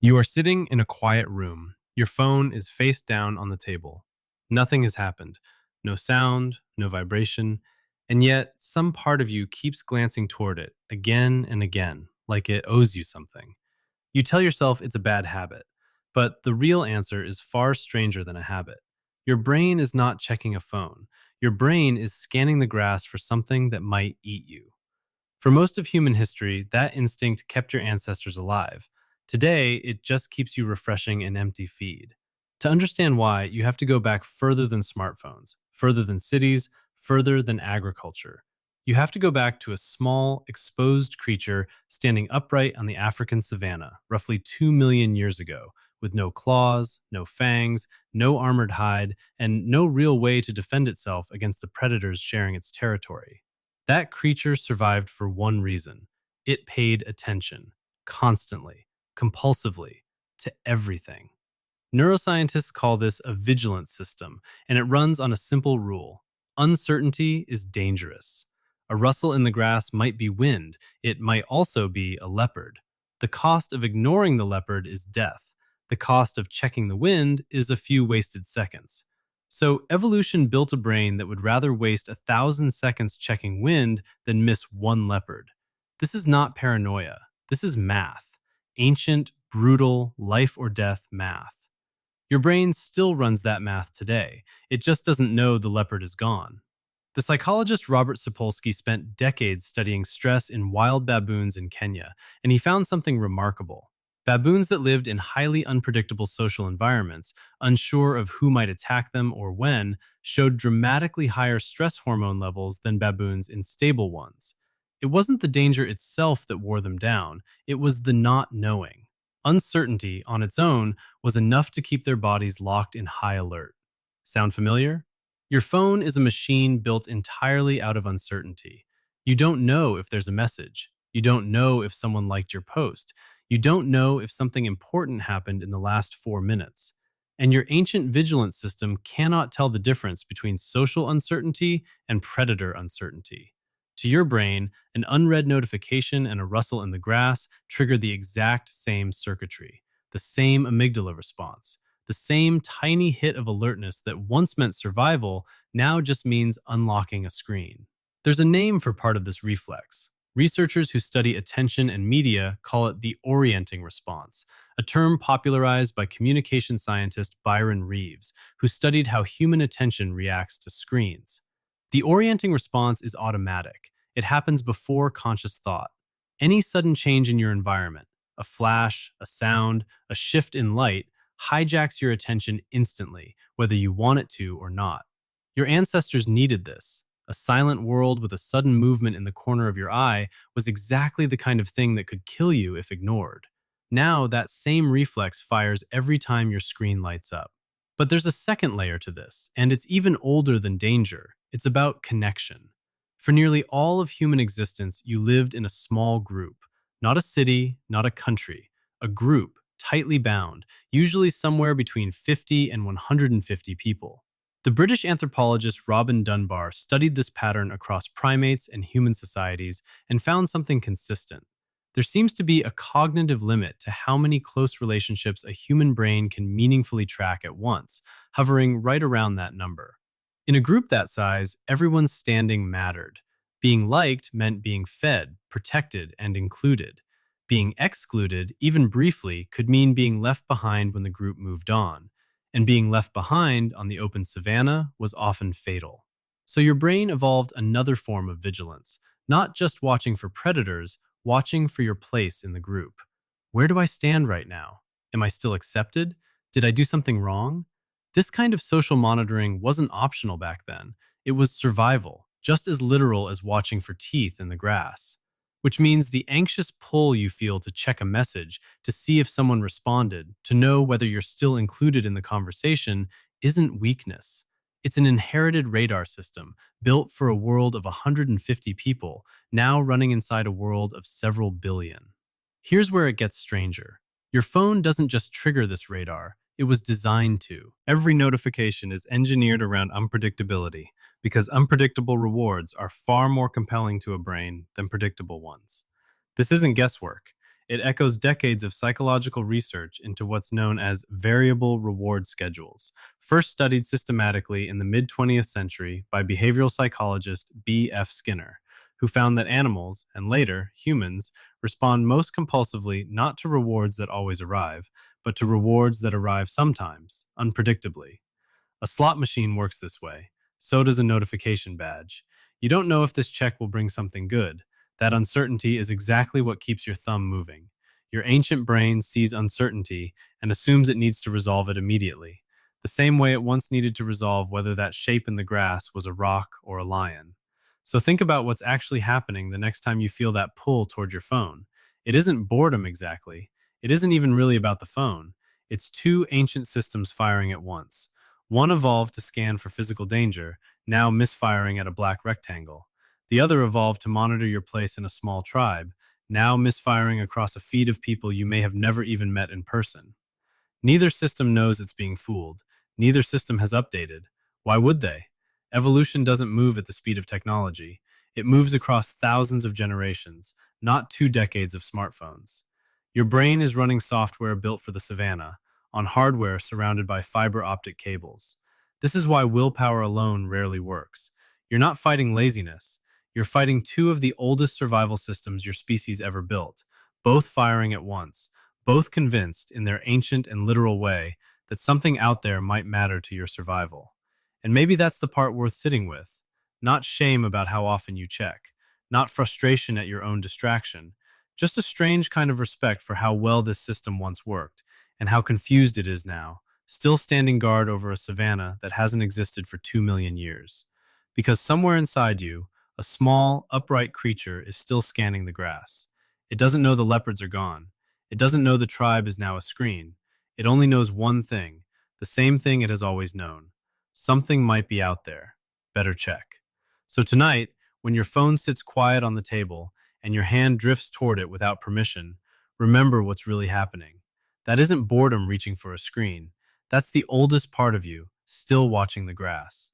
You are sitting in a quiet room. Your phone is face down on the table. Nothing has happened. No sound, no vibration, and yet some part of you keeps glancing toward it again and again, like it owes you something. You tell yourself it's a bad habit, but the real answer is far stranger than a habit. Your brain is not checking a phone. Your brain is scanning the grass for something that might eat you. For most of human history, that instinct kept your ancestors alive. Today, it just keeps you refreshing an empty feed. To understand why, you have to go back further than smartphones, further than cities, further than agriculture. You have to go back to a small, exposed creature standing upright on the African savanna, roughly 2 million years ago, with no claws, no fangs, no armored hide, and no real way to defend itself against the predators sharing its territory. That creature survived for one reason: it paid attention, constantly, compulsively, to everything. Neuroscientists call this a vigilance system, and it runs on a simple rule: uncertainty is dangerous. A rustle in the grass might be wind, it might also be a leopard. The cost of ignoring the leopard is death. The cost of checking the wind is a few wasted seconds. So, evolution built a brain that would rather waste 1,000 seconds checking wind than miss one leopard. This is not paranoia. This is math. Ancient, brutal, life or death math. Your brain still runs that math today. It just doesn't know the leopard is gone. The psychologist Robert Sapolsky spent decades studying stress in wild baboons in Kenya, and he found something remarkable. Baboons that lived in highly unpredictable social environments, unsure of who might attack them or when, showed dramatically higher stress hormone levels than baboons in stable ones. It wasn't the danger itself that wore them down, it was the not knowing. Uncertainty, on its own, was enough to keep their bodies locked in high alert. Sound familiar? Your phone is a machine built entirely out of uncertainty. You don't know if there's a message. You don't know if someone liked your post. You don't know if something important happened in the last 4 minutes. And your ancient vigilance system cannot tell the difference between social uncertainty and predator uncertainty. To your brain, an unread notification and a rustle in the grass trigger the exact same circuitry, the same amygdala response. The same tiny hit of alertness that once meant survival now just means unlocking a screen. There's a name for part of this reflex. Researchers who study attention and media call it the orienting response, a term popularized by communication scientist Byron Reeves, who studied how human attention reacts to screens. The orienting response is automatic. It happens before conscious thought. Any sudden change in your environment, a flash, a sound, a shift in light, hijacks your attention instantly, whether you want it to or not. Your ancestors needed this. A silent world with a sudden movement in the corner of your eye was exactly the kind of thing that could kill you if ignored. Now, that same reflex fires every time your screen lights up. But there's a second layer to this, and it's even older than danger. It's about connection. For nearly all of human existence, you lived in a small group, not a city, not a country, a group, tightly bound, usually somewhere between 50 and 150 people. The British anthropologist Robin Dunbar studied this pattern across primates and human societies and found something consistent. There seems to be a cognitive limit to how many close relationships a human brain can meaningfully track at once, hovering right around that number. In a group that size, everyone's standing mattered. Being liked meant being fed, protected, and included. Being excluded, even briefly, could mean being left behind when the group moved on. And being left behind on the open savanna was often fatal. So your brain evolved another form of vigilance, not just watching for predators, watching for your place in the group. Where do I stand right now? Am I still accepted? Did I do something wrong? This kind of social monitoring wasn't optional back then. It was survival, just as literal as watching for teeth in the grass. Which means the anxious pull you feel to check a message, to see if someone responded, to know whether you're still included in the conversation, isn't weakness. It's an inherited radar system built for a world of 150 people, now running inside a world of several billion. Here's where it gets stranger. Your phone doesn't just trigger this radar, it was designed to. Every notification is engineered around unpredictability, because unpredictable rewards are far more compelling to a brain than predictable ones. This isn't guesswork. It echoes decades of psychological research into what's known as variable reward schedules, first studied systematically in the mid 20th century by behavioral psychologist B.F. Skinner, who found that animals, and later humans, respond most compulsively not to rewards that always arrive, but to rewards that arrive sometimes, unpredictably. A slot machine works this way. So does a notification badge. You don't know if this check will bring something good. That uncertainty is exactly what keeps your thumb moving. Your ancient brain sees uncertainty and assumes it needs to resolve it immediately, the same way it once needed to resolve whether that shape in the grass was a rock or a lion. So think about what's actually happening the next time you feel that pull toward your phone. It isn't boredom exactly. It isn't even really about the phone. It's two ancient systems firing at once. One evolved to scan for physical danger, now misfiring at a black rectangle. The other evolved to monitor your place in a small tribe, now misfiring across a feed of people you may have never even met in person. Neither system knows it's being fooled. Neither system has updated. Why would they? Evolution doesn't move at the speed of technology. It moves across thousands of generations, not 2 decades of smartphones. Your brain is running software built for the savannah, on hardware surrounded by fiber optic cables. This is why willpower alone rarely works. You're not fighting laziness. You're fighting two of the oldest survival systems your species ever built, both firing at once, both convinced, in their ancient and literal way, that something out there might matter to your survival. And maybe that's the part worth sitting with. Not shame about how often you check, not frustration at your own distraction, just a strange kind of respect for how well this system once worked, and how confused it is now, still standing guard over a savanna that hasn't existed for 2 million years. Because somewhere inside you, a small, upright creature is still scanning the grass. It doesn't know the leopards are gone. It doesn't know the tribe is now a screen. It only knows one thing, the same thing it has always known. Something might be out there. Better check. So tonight, when your phone sits quiet on the table and your hand drifts toward it without permission, remember what's really happening. That isn't boredom reaching for a screen. That's the oldest part of you, still watching the grass.